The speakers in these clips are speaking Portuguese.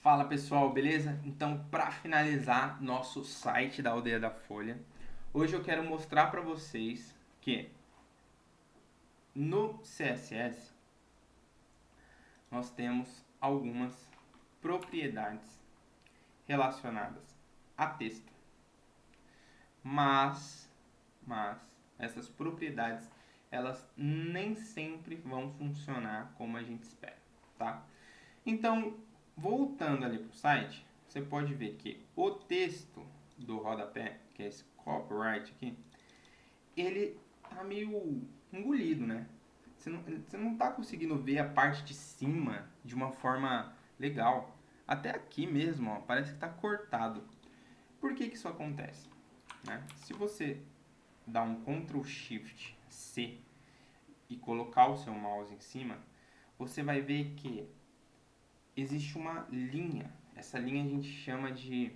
Fala pessoal, beleza? Então, para finalizar nosso site da Aldeia da Folha, hoje eu quero mostrar para vocês que no CSS nós temos algumas propriedades relacionadas a texto, mas essas propriedades elas nem sempre vão funcionar como a gente espera, tá? Então, voltando ali para o site, você pode ver que o texto do rodapé, que é esse copyright aqui, ele tá meio engolido, né? Você não tá conseguindo ver a parte de cima de uma forma legal. Até aqui mesmo, ó, parece que tá cortado. Por que que isso acontece? Né? Se você dar um Ctrl Shift C e colocar o seu mouse em cima, você vai ver que existe uma linha. Essa linha a gente chama de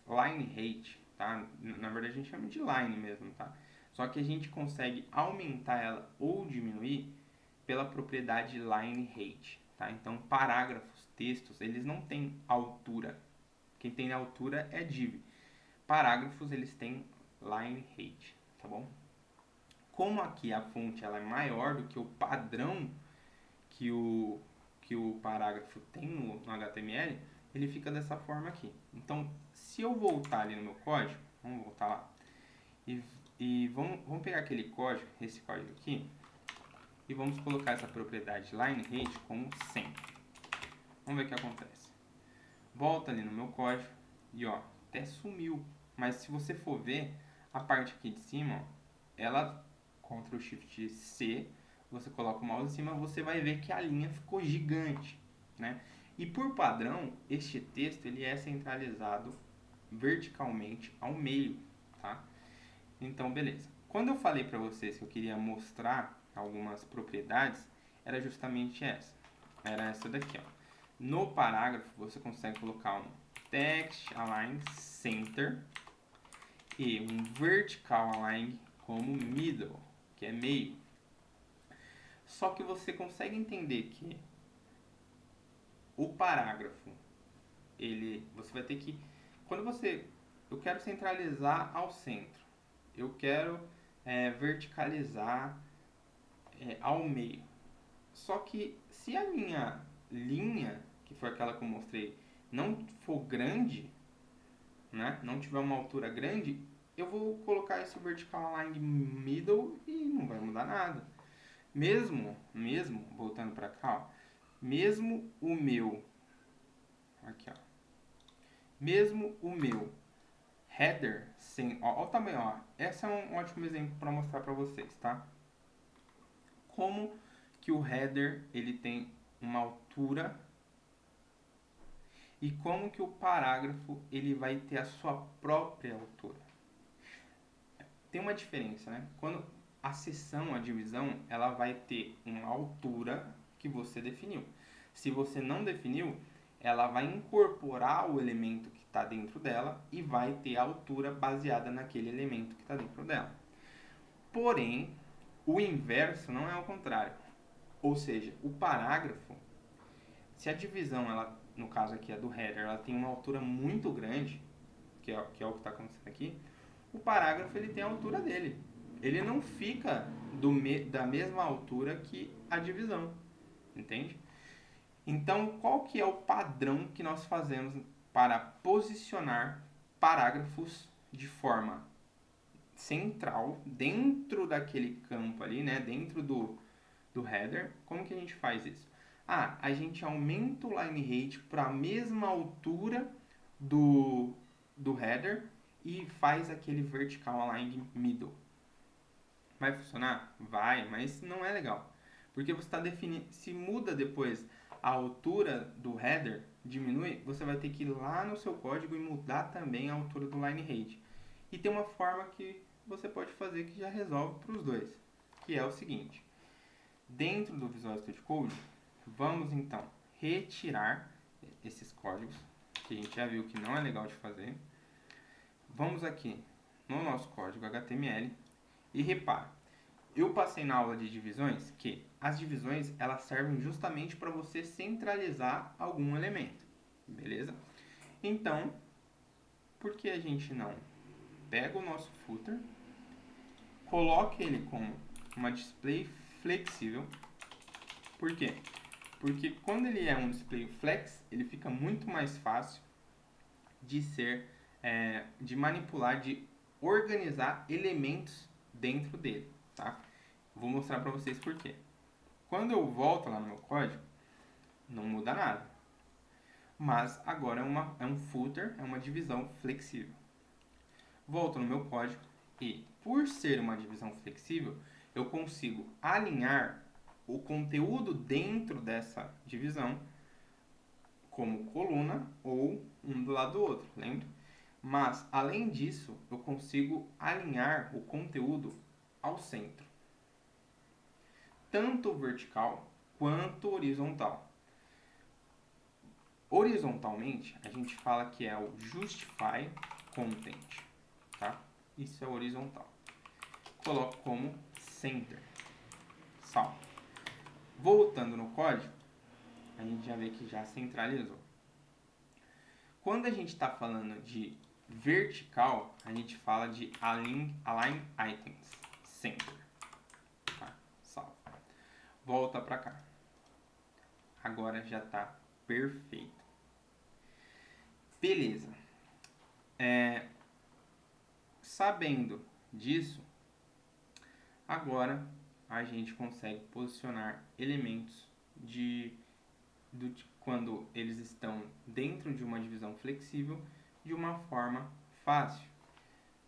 line height, tá? Na verdade a gente chama de line mesmo, tá? Só que a gente consegue aumentar ela ou diminuir pela propriedade line height, tá? Então parágrafos, textos, eles não têm altura. Quem tem altura é div. Parágrafos eles têm line height, tá bom? Como aqui a fonte ela é maior do que o padrão que o parágrafo tem no HTML, ele fica dessa forma aqui. Então, se eu voltar ali no meu código, vamos voltar lá, e vamos pegar aquele código, esse código aqui, e vamos colocar essa propriedade line_height como 100. Vamos ver o que acontece. Volta ali no meu código e ó, até sumiu. Mas se você for ver, a parte aqui de cima, ó, ela, Ctrl Shift C, você coloca o mouse em cima, você vai ver que a linha ficou gigante, né? E por padrão, este texto ele é centralizado verticalmente ao meio, tá? Então, beleza. Quando eu falei para vocês que eu queria mostrar algumas propriedades, era justamente essa. Era essa daqui, ó. No parágrafo, você consegue colocar um text align center e um vertical align como middle, que é meio. Só que você consegue entender que o parágrafo, você vai ter que, quando eu quero centralizar ao centro, eu quero verticalizar ao meio. Só que se a minha linha, que foi aquela que eu mostrei, não for grande, né, não tiver uma altura grande, eu vou colocar esse vertical align middle e não vai mudar nada. Mesmo voltando para cá, ó, mesmo o meu, aqui ó, mesmo o meu header sem, ó, ó o tamanho, ó, esse é um ótimo exemplo para mostrar para vocês, tá? Como que o header ele tem uma altura e como que o parágrafo ele vai ter a sua própria altura. Tem uma diferença, né? Quando a seção, a divisão, ela vai ter uma altura que você definiu. Se você não definiu, ela vai incorporar o elemento que está dentro dela e vai ter a altura baseada naquele elemento que está dentro dela. Porém, o inverso não é o contrário. Ou seja, o parágrafo, se a divisão, ela, no caso aqui é do header, ela tem uma altura muito grande, que é o que está acontecendo aqui, o parágrafo ele tem a altura dele. Ele não fica da mesma altura que a divisão, entende? Então, qual que é o padrão que nós fazemos para posicionar parágrafos de forma central dentro daquele campo ali, né? Dentro do header? Como que a gente faz isso? A gente aumenta o line height para a mesma altura do header e faz aquele vertical align middle. Vai funcionar? Vai, mas não é legal. Porque você está definindo, se muda depois a altura do header, diminui, você vai ter que ir lá no seu código e mudar também a altura do line height. E tem uma forma que você pode fazer que já resolve para os dois, que é o seguinte. Dentro do Visual Studio Code, vamos então retirar esses códigos, que a gente já viu que não é legal de fazer. Vamos aqui no nosso código HTML e repara, eu passei na aula de divisões que as divisões elas servem justamente para você centralizar algum elemento. beleza? Então, por que a gente não pega o nosso footer, coloca ele como uma display flexível? Por quê? Porque quando ele é um display flex, ele fica muito mais fácil de ser, de manipular, de organizar elementos dentro dele, tá? Vou mostrar para vocês por quê. Quando eu volto lá no meu código, não muda nada. Mas agora é um footer, é uma divisão flexível. Volto no meu código e, por ser uma divisão flexível, eu consigo alinhar o conteúdo dentro dessa divisão como coluna ou um do lado do outro, lembra? Mas, além disso, eu consigo alinhar o conteúdo ao centro, tanto vertical quanto horizontal. Horizontalmente, a gente fala que é o justify content, tá? Isso é horizontal. Coloco como center, salvo. Voltando no código, a gente já vê que já centralizou. Quando a gente está falando de vertical, a gente fala de align items, center, tá? Salvo. Volta para cá. Agora já está perfeito. Beleza. Sabendo disso, agora a gente consegue posicionar elementos quando eles estão dentro de uma divisão flexível de uma forma fácil,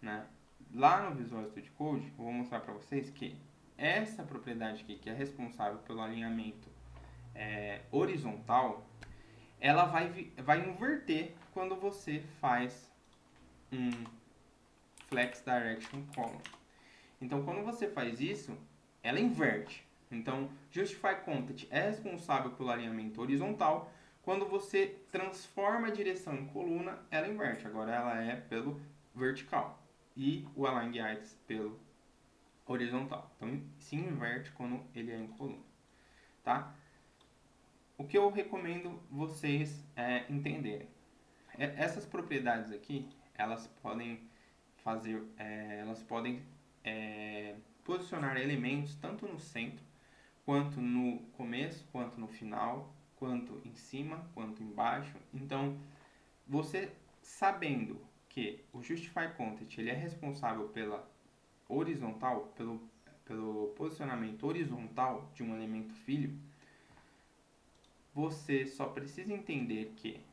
né? Lá no Visual Studio Code, eu vou mostrar para vocês que essa propriedade aqui, que é responsável pelo alinhamento horizontal, ela vai inverter quando você faz um Flex Direction Column. Então, quando você faz isso, ela inverte. Então, Justify Content é responsável pelo alinhamento horizontal. Quando você transforma a direção em coluna, ela inverte. Agora ela é pelo vertical. E o Align Items pelo horizontal. Então, se inverte quando ele é em coluna. Tá? O que eu recomendo vocês entenderem. Essas propriedades aqui, elas podem fazer, elas podem posicionar elementos tanto no centro, quanto no começo, quanto no final, quanto em cima, quanto embaixo. Então, você sabendo que o Justify Content ele é responsável pela horizontal, pelo posicionamento horizontal de um elemento filho, você só precisa entender que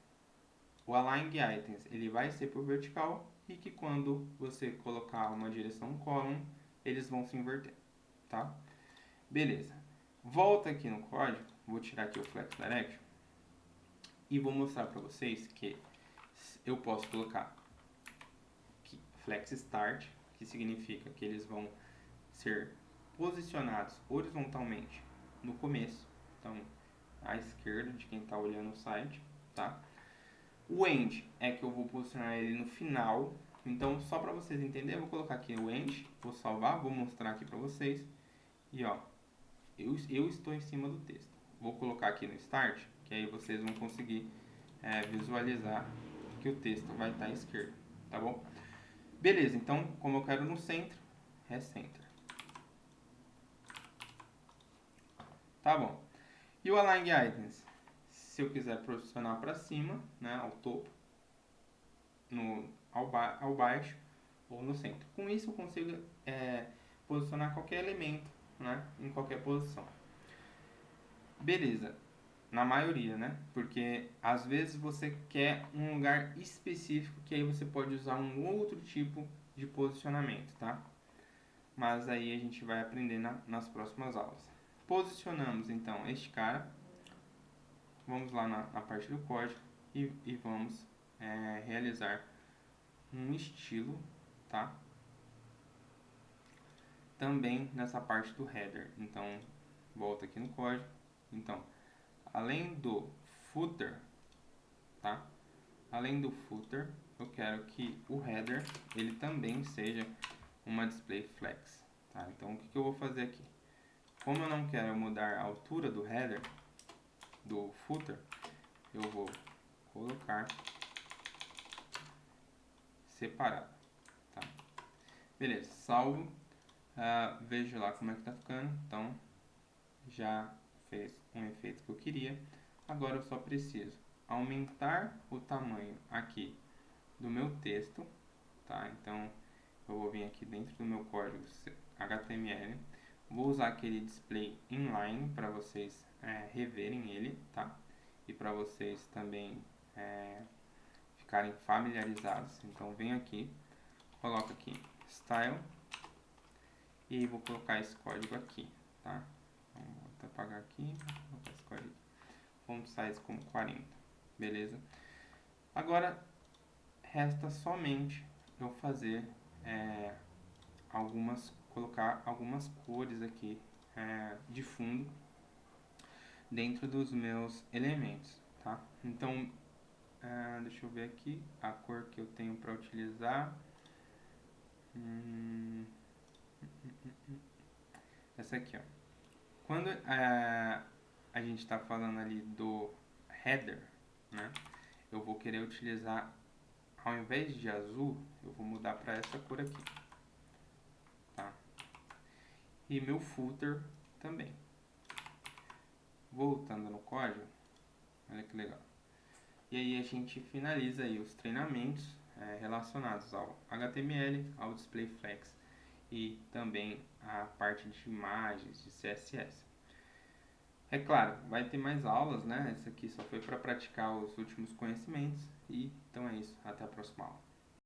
o Align Items ele vai ser por vertical e que quando você colocar uma direção column, eles vão se inverter, tá? Beleza. Volta aqui no código, vou tirar aqui o Flex Direction e vou mostrar para vocês que eu posso colocar Flex Start, que significa que eles vão ser posicionados horizontalmente no começo, então à esquerda de quem está olhando o site, tá? O end é que eu vou posicionar ele no final. Então, só para vocês entenderem, eu vou colocar aqui o end, vou salvar, vou mostrar aqui para vocês. E ó, eu estou em cima do texto. Vou colocar aqui no start, que aí vocês vão conseguir visualizar que o texto vai estar à esquerda, tá bom? Beleza, então, como eu quero no centro, é center. Tá bom. E o Align Items? Se eu quiser posicionar para cima, né, ao topo, ao baixo ou no centro. Com isso eu consigo posicionar qualquer elemento, né, em qualquer posição. Beleza, na maioria, né? Porque às vezes você quer um lugar específico que aí você pode usar um outro tipo de posicionamento, tá? Mas aí a gente vai aprender nas próximas aulas. Posicionamos então este cara. Vamos lá na parte do código e vamos realizar um estilo, tá? Também nessa parte do header. Então, volta aqui no código. Então, além do footer, tá? Além do footer, eu quero que o header ele também seja uma display flex, tá? Então, o que eu vou fazer aqui? Como eu não quero mudar a altura do header, do footer, eu vou colocar colocar separado, tá? Beleza, salvo. Vejo lá como é que tá ficando. Então, já fez um efeito que eu queria. Agora eu só preciso aumentar o tamanho aqui do meu texto, tá? Então, eu vou vir aqui dentro do meu código HTML. Vou usar aquele display inline para vocês reverem ele, tá? E para vocês também ficarem familiarizados. Então, venho aqui, coloco aqui style e vou colocar esse código aqui, tá? Então, vou apagar aqui, vou colocar esse código aqui. Font size como 40, beleza? Agora, resta somente eu fazer colocar algumas cores aqui de fundo dentro dos meus elementos, tá? Então, deixa eu ver aqui a cor que eu tenho para utilizar. Essa aqui, ó. Quando a gente está falando ali do header, né? Eu vou querer utilizar, ao invés de azul, eu vou mudar para essa cor aqui, tá? E meu footer também. Voltando no código, olha que legal. E aí a gente finaliza aí os treinamentos relacionados ao HTML, ao Display Flex e também a parte de imagens, de CSS. É claro, vai ter mais aulas, né? Esse aqui só foi para praticar os últimos conhecimentos. E então é isso. Até a próxima aula.